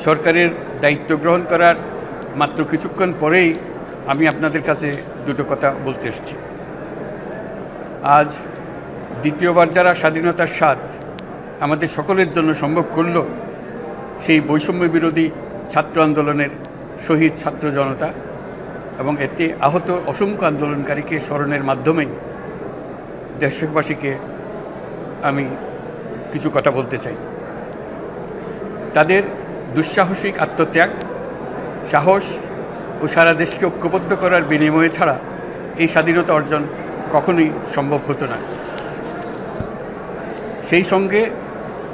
সরকারের দায়িত্ব গ্রহণ করার মাত্র কিছুক্ষণ পরেই আমি আপনাদের কাছে দুটো কথা বলতে এসেছি। আজ দ্বিতীয়বার যারা স্বাধীনতার স্বাদ আমাদের সকলের জন্য সম্ভব করল, সেই বৈষম্য বিরোধী ছাত্র আন্দোলনের শহীদ ছাত্র জনতা এবং এতে আহত অসংখ্য আন্দোলনকারীকে স্মরণের মাধ্যমেই দেশবাসীকে আমি কিছু কথা বলতে চাই। তাদের দুঃসাহসিক আত্মত্যাগ, সাহস ও সারা দেশকে ঐক্যবদ্ধ করার বিনিময়ে ছাড়া এই স্বাধীনতা অর্জন কখনোই সম্ভব হতো না। সেই সঙ্গে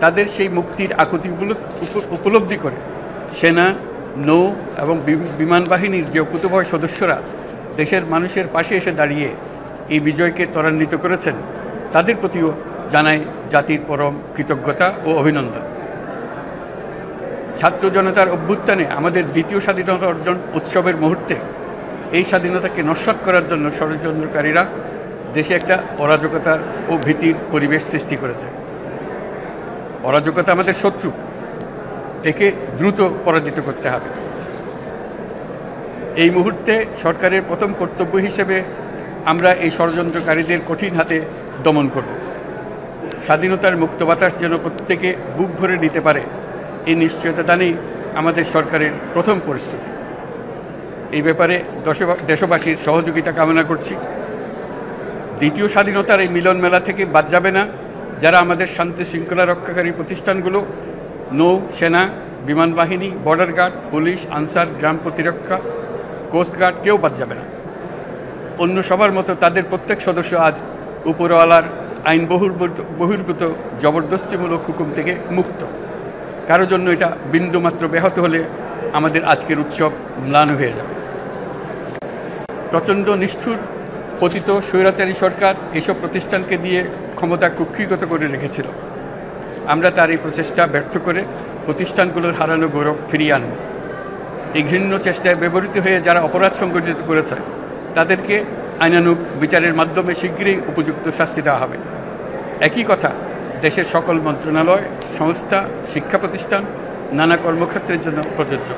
তাদের সেই মুক্তির আকুতিগুলো উপলব্ধি করে সেনা, নৌ এবং বিমান বাহিনীর যে অকুতোভয় সদস্যরা দেশের মানুষের পাশে এসে দাঁড়িয়ে এই বিজয়কে ত্বরান্বিত করেছেন, তাদের প্রতিও জানাই জাতির পরম কৃতজ্ঞতা ও অভিনন্দন। ছাত্র জনতার অভ্যুত্থানে আমাদের দ্বিতীয় স্বাধীনতা অর্জন উৎসবের মুহূর্তে এই স্বাধীনতাকে নস্যাৎ করার জন্য ষড়যন্ত্রকারীরা দেশে একটা অরাজকতার ও ভীতির পরিবেশ সৃষ্টি করেছে। অরাজকতা আমাদের শত্রু, একে দ্রুত পরাজিত করতে হবে। এই মুহূর্তে সরকারের প্রথম কর্তব্য হিসেবে আমরা এই ষড়যন্ত্রকারীদের কঠিন হাতে দমন করব। স্বাধীনতার মুক্ত বাতাস যেন প্রত্যেকে বুক ভরে নিতে পারে, এই নিশ্চয়তা দানেই আমাদের সরকারের প্রথম পরিস্থিতি। এই ব্যাপারে দেশবাসীর সহযোগিতা কামনা করছি। দ্বিতীয় স্বাধীনতার এই মিলন মেলা থেকে বাদ যাবে না যারা আমাদের শান্তি শৃঙ্খলা রক্ষাকারী প্রতিষ্ঠানগুলো, নৌ, সেনা, বিমান বাহিনী, বর্ডার গার্ড, পুলিশ, আনসার, গ্রাম প্রতিরক্ষা, কোস্টগার্ড, কেউ বাদ যাবে না। অন্য সবার মতো তাদের প্রত্যেক সদস্য আজ উপরওয়ালার আইন বহির্ভূত জবরদস্তিমূলক হুকুম থেকে মুক্ত। কারো জন্য এটা বিন্দুমাত্র ব্যাহত হলে আমাদের আজকের উৎসব ম্লান হয়ে যাবে। প্রচণ্ড নিষ্ঠুর পতিত স্বৈরাচারী সরকার এসব প্রতিষ্ঠানকে দিয়ে ক্ষমতা কুক্ষিগত করে রেখেছিল। আমরা তার এই প্রচেষ্টা ব্যর্থ করে প্রতিষ্ঠানগুলোর হারানো গৌরব ফিরিয়ে আনব। এই ঘৃণ্য চেষ্টায় ব্যবহৃত হয়ে যারা অপরাধ সংগঠিত করেছে তাদেরকে আইনানুগ বিচারের মাধ্যমে শীঘ্রই উপযুক্ত শাস্তি দেওয়া হবে। একই কথা দেশের সকল মন্ত্রণালয়, সংস্থা, শিক্ষা প্রতিষ্ঠান, নানা কর্মক্ষেত্রের জন্য প্রযোজ্য।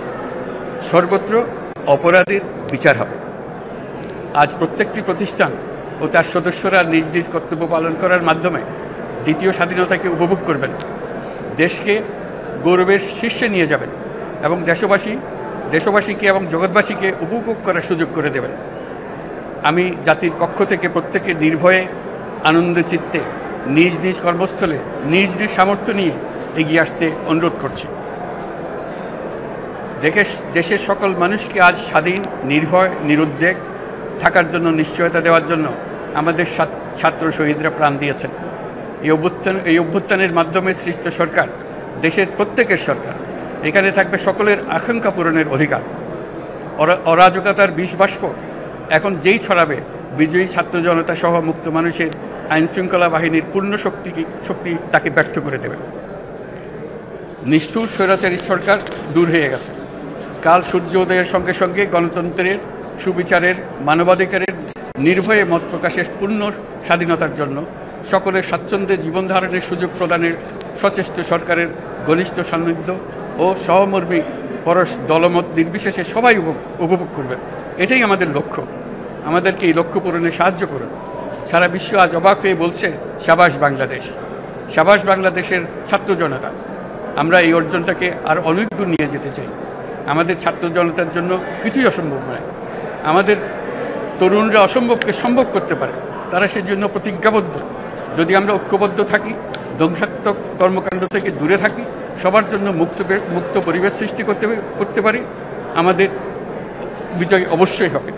সর্বত্র অপরাধীর বিচার হবে। আজ প্রত্যেকটি প্রতিষ্ঠান ও তার সদস্যরা নিজ নিজ কর্তব্য পালন করার মাধ্যমে দ্বিতীয় স্বাধীনতাকে উপভোগ করবেন, দেশকে গৌরবের শীর্ষে নিয়ে যাবেন এবং দেশবাসীকে এবং জগৎবাসীকে উপভোগ করার সুযোগ করে দেবেন। আমি জাতির পক্ষ থেকে প্রত্যেকে নির্ভয়ে আনন্দ চিত্তে নিজ নিজ কর্মস্থলে নিজ নিজ সামর্থ্য নিয়ে এগিয়ে আসতে অনুরোধ করছি। দেশের সকল মানুষকে আজ স্বাধীন, নির্ভয়, নিরুদ্বেগ থাকার জন্য নিশ্চয়তা দেওয়ার জন্য আমাদের ছাত্র শহীদরা প্রাণ দিয়েছেন। এই অভ্যুত্থানের মাধ্যমে সৃষ্ট সরকার দেশের প্রত্যেকের সরকার। এখানে থাকবে সকলের আকাঙ্ক্ষা পূরণের অধিকার। অরাজকতার বিষবাষ্প এখন যেই ছড়াবে, বিজয়ী ছাত্র জনতা সহ মুক্ত মানুষের আইনশৃঙ্খলা বাহিনীর পূর্ণ শক্তি তাকে ব্যর্থ করে দেবে। নিষ্ঠুর স্বৈরাচারী সরকার দূর হয়ে গেছে। কাল সূর্য উদয়ের সঙ্গে সঙ্গে গণতন্ত্রের, সুবিচারের, মানবাধিকারের নির্ভয়ে মত প্রকাশের পূর্ণ স্বাধীনতার জন্য সকলের স্বাচ্ছন্দ্যে জীবন ধারণের সুযোগ প্রদানের সচেষ্ট সরকারের ঘনিষ্ঠ সান্নিধ্য ও সহমর্মী পরশ দলমত নির্বিশেষে সবাই উপভোগ করবেন। এটাই আমাদের লক্ষ্য। আমাদেরকে এই লক্ষ্য পূরণে সাহায্য করুন। সারা বিশ্ব আজ অবাক হয়ে বলছে, সাবাস বাংলাদেশ, সাবাস বাংলাদেশের ছাত্র জনতা। আমরা এই অর্জনটাকে আর অনেক দূর নিয়ে যেতে চাই। আমাদের ছাত্র জনতার জন্য কিছুই অসম্ভব নয়। আমাদের তরুণরা অসম্ভবকে সম্ভব করতে পারে, তারা সেজন্য প্রতিজ্ঞাবদ্ধ। যদি আমরা ঐক্যবদ্ধ থাকি, ধ্বংসাত্মক কর্মকাণ্ড থেকে দূরে থাকি, সবার জন্য মুক্ত পরিবেশ সৃষ্টি করতে পারি, আমাদের বিজয় অবশ্যই হবে।